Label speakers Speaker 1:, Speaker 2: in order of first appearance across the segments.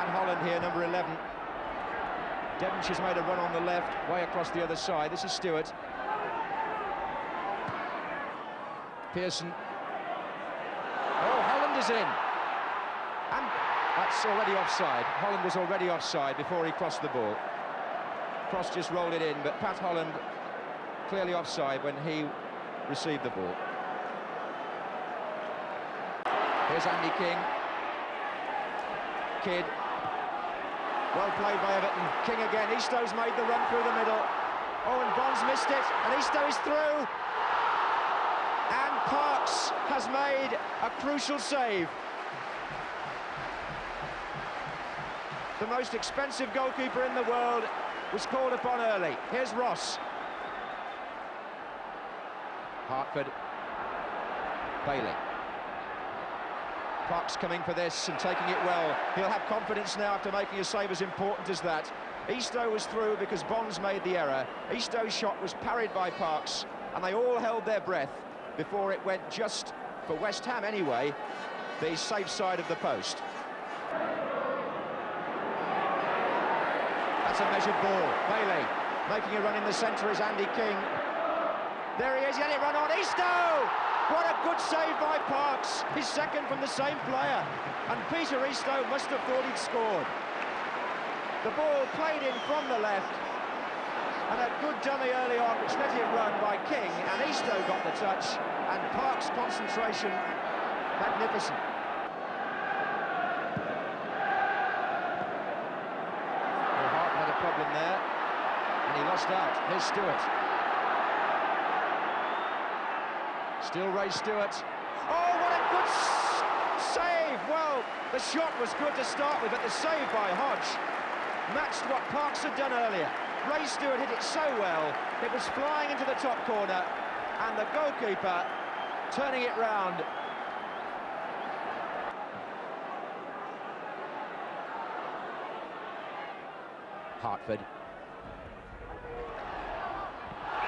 Speaker 1: Pat Holland here, number 11. Devonshire's made a run on the left, way across the other side. This is Stewart. Pearson. Oh, Holland is in. And that's already offside. Holland was already offside before he crossed the ball. Cross just rolled it in, but Pat Holland clearly offside when he received the ball. Here's Andy King. Kidd. Well played by Everton. King again. Eastow's made the run through the middle. Oh, and Bonds missed it, and Eastow is through. And Parks has made a crucial save. The most expensive goalkeeper in the world was called upon early. Here's Ross. Hartford. Bailey. Parks coming for this and taking it well. He'll have confidence now after making a save as important as that. Eastow was through because Bonds made the error. Eastow's shot was parried by Parks, and they all held their breath before it went just, for West Ham anyway, the safe side of the post. That's a measured ball. Bailey making a run in the centre is Andy King. There he is, he had it run on. Eastow! What a good save by Parks, his second from the same player. And Peter Eastow must have thought he'd scored. The ball played in from the left, and a good dummy early on, which let it run by King, and Eastow got the touch, and Parks' concentration, magnificent. Well, Hart had a problem there, and he lost out. Here's Stewart. Still Ray Stewart. Oh, what a good save! Well, the shot was good to start with, but the save by Hodge matched what Parks had done earlier. Ray Stewart hit it so well, it was flying into the top corner, and the goalkeeper turning it round. Hartford.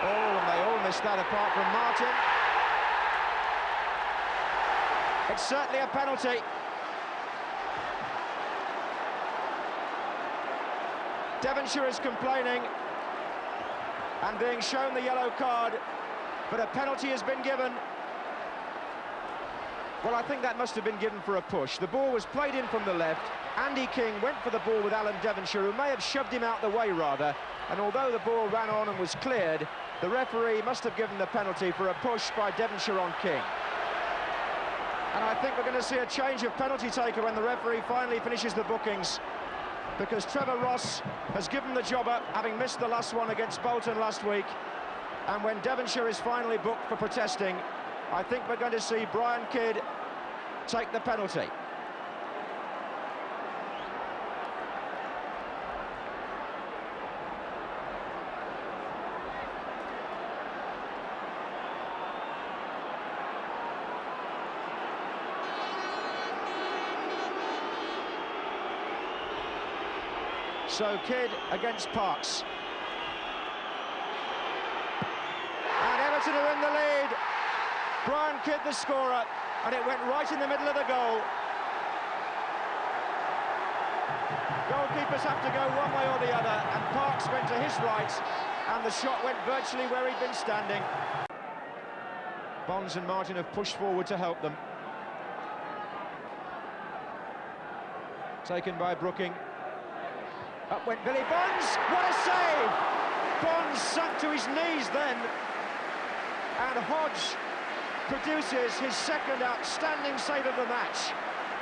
Speaker 1: Oh, and they all missed that apart from Martin. It's certainly a penalty. Devonshire is complaining and being shown the yellow card, but a penalty has been given. Well, I think that must have been given for a push. The ball was played in from the left. Andy King went for the ball with Alan Devonshire, who may have shoved him out the way rather, and although the ball ran on and was cleared, the referee must have given the penalty for a push by Devonshire on King. And I think we're going to see a change of penalty taker when the referee finally finishes the bookings, because Trevor Ross has given the job up, having missed the last one against Bolton last week. And when Devonshire is finally booked for protesting, I think we're going to see Brian Kidd take the penalty. So Kidd against Parks. And Everton are in the lead. Brian Kidd the scorer, and it went right in the middle of the goal. Goalkeepers have to go one way or the other, and Parks went to his right, and the shot went virtually where he'd been standing. Bonds and Martin have pushed forward to help them. Taken by Brooking. Up went Billy Bonds. What a save! Bonds sunk to his knees then, and Hodge produces his second outstanding save of the match.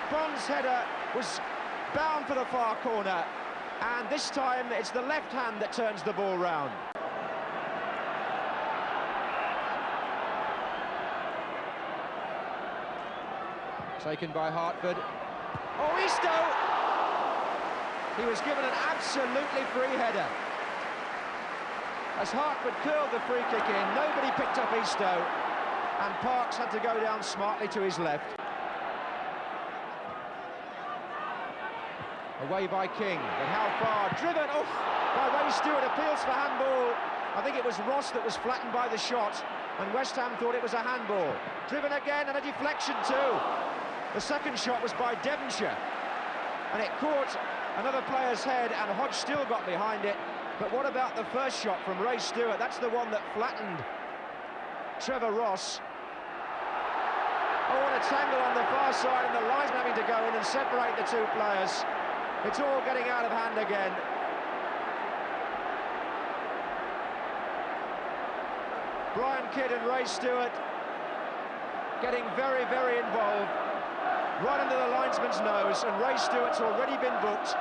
Speaker 1: Bonds' header was bound for the far corner, and this time it's the left hand that turns the ball round. Taken by Hartford. Oh, Eastow! He was given an absolutely free header. As Hartford curled the free kick in, nobody picked up Eastow, and Parks had to go down smartly to his left. Away by King, but how far? Driven off by Ray Stewart, appeals for handball. I think it was Ross that was flattened by the shot, and West Ham thought it was a handball. Driven again, and a deflection too. The second shot was by Devonshire. and it caught another player's head, and Hodge still got behind it. But what about the first shot from Ray Stewart? That's the one that flattened Trevor Ross. Oh, what a tangle on the far side, and the linesman having to go in and separate the two players. It's all getting out of hand again. Brian Kidd and Ray Stewart getting very, very involved. Right under the linesman's nose, and Ray Stewart's already been booked.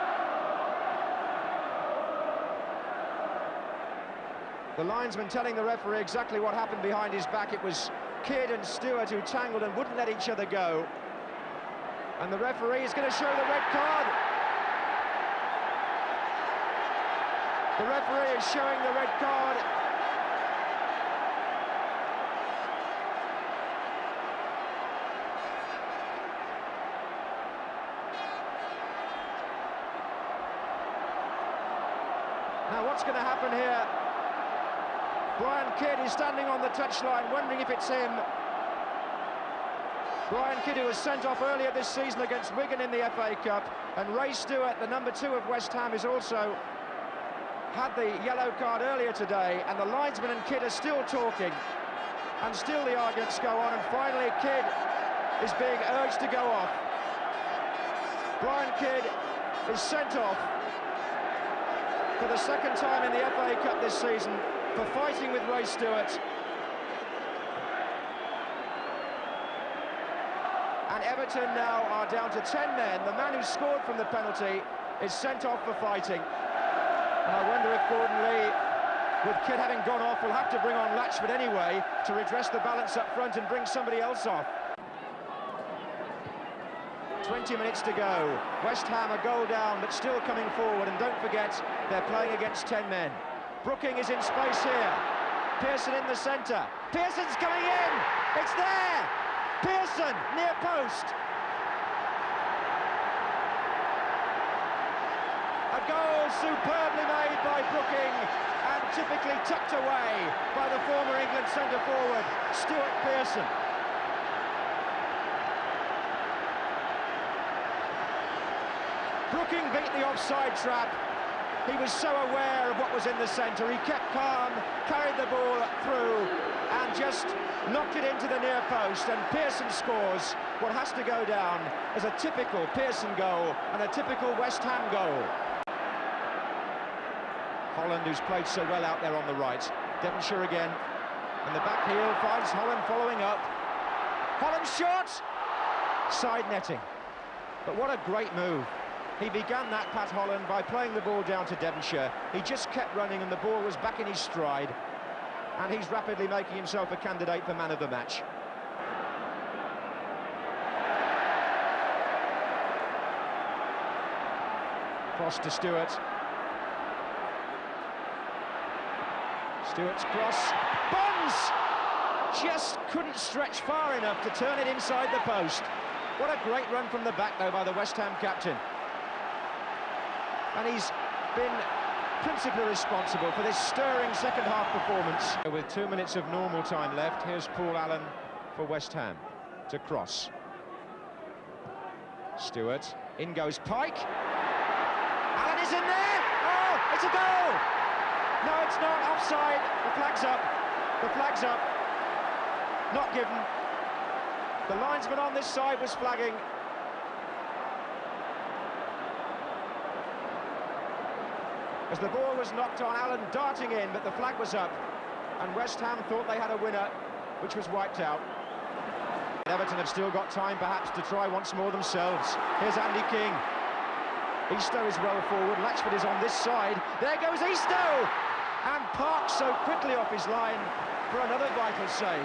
Speaker 1: The linesman telling the referee exactly what happened behind his back. It was Kidd and Stewart who tangled and wouldn't let each other go. And the referee is going to show the red card. The referee is showing the red card. Now what's going to happen here? Brian Kidd is standing on the touchline wondering if it's him. Brian Kidd, who was sent off earlier this season against Wigan in the FA Cup, and Ray Stewart, the number 2 of West Ham, is also had the yellow card earlier today, and the linesman and Kidd are still talking, and still the arguments go on, and finally Kidd is being urged to go off. Brian Kidd is sent off for the second time in the FA Cup this season for fighting with Ray Stewart. And Everton now are down to 10 men. The man who scored from the penalty is sent off for fighting. And I wonder if Gordon Lee, with Kidd having gone off, will have to bring on Latchford anyway to redress the balance up front and bring somebody else off. 20 minutes to go. West Ham a goal down, but still coming forward. And don't forget, they're playing against 10 men. Brooking is in space here. Pearson in the centre. Pearson's coming in. It's there. Pearson, near post. A goal superbly made by Brooking and typically tucked away by the former England centre-forward, Stuart Pearson. Brooking beat the offside trap. He was so aware of what was in the centre. He kept calm, carried the ball through, and just knocked it into the near post. And Pearson scores what has to go down as a typical Pearson goal and a typical West Ham goal. Holland, who's played so well out there on the right. Devonshire again. And the back heel finds Holland following up. Holland's shot! Side netting. But what a great move. He began that, Pat Holland, by playing the ball down to Devonshire. He just kept running and the ball was back in his stride. And he's rapidly making himself a candidate for man of the match. Cross to Stewart. Stewart's cross. Bonds! Just couldn't stretch far enough to turn it inside the post. What a great run from the back, though, by the West Ham captain. And he's been principally responsible for this stirring second-half performance. With 2 minutes of normal time left, here's Paul Allen for West Ham to cross. Stewart, in goes Pike. Allen is in there! Oh, it's a goal! No, it's not. Offside. The flag's up. The flag's up. Not given. The linesman on this side was flagging. As the ball was knocked on, Allen darting in, but the flag was up, and West Ham thought they had a winner, which was wiped out. Everton have still got time, perhaps, to try once more themselves. Here's Andy King. Eastoe is well forward. Latchford is on this side. There goes Eastoe! And Park so quickly off his line for another vital save.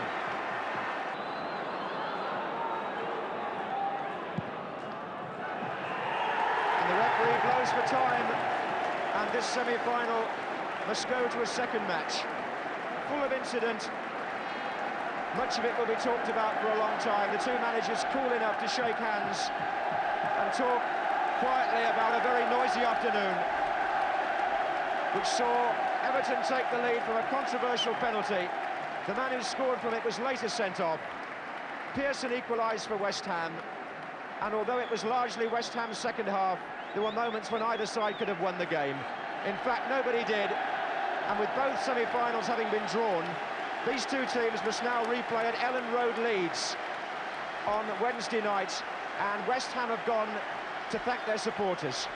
Speaker 1: And the referee blows for time. And this semi-final must go to a second match. Full of incident. Much of it will be talked about for a long time. The two managers cool enough to shake hands and talk quietly about a very noisy afternoon, which saw Everton take the lead from a controversial penalty. The man who scored from it was later sent off. Pearson equalised for West Ham, and although it was largely West Ham's second half, there were moments when either side could have won the game. In fact, nobody did, and with both semi-finals having been drawn, these two teams must now replay at Ellen Road, Leeds on Wednesday night, and West Ham have gone to thank their supporters.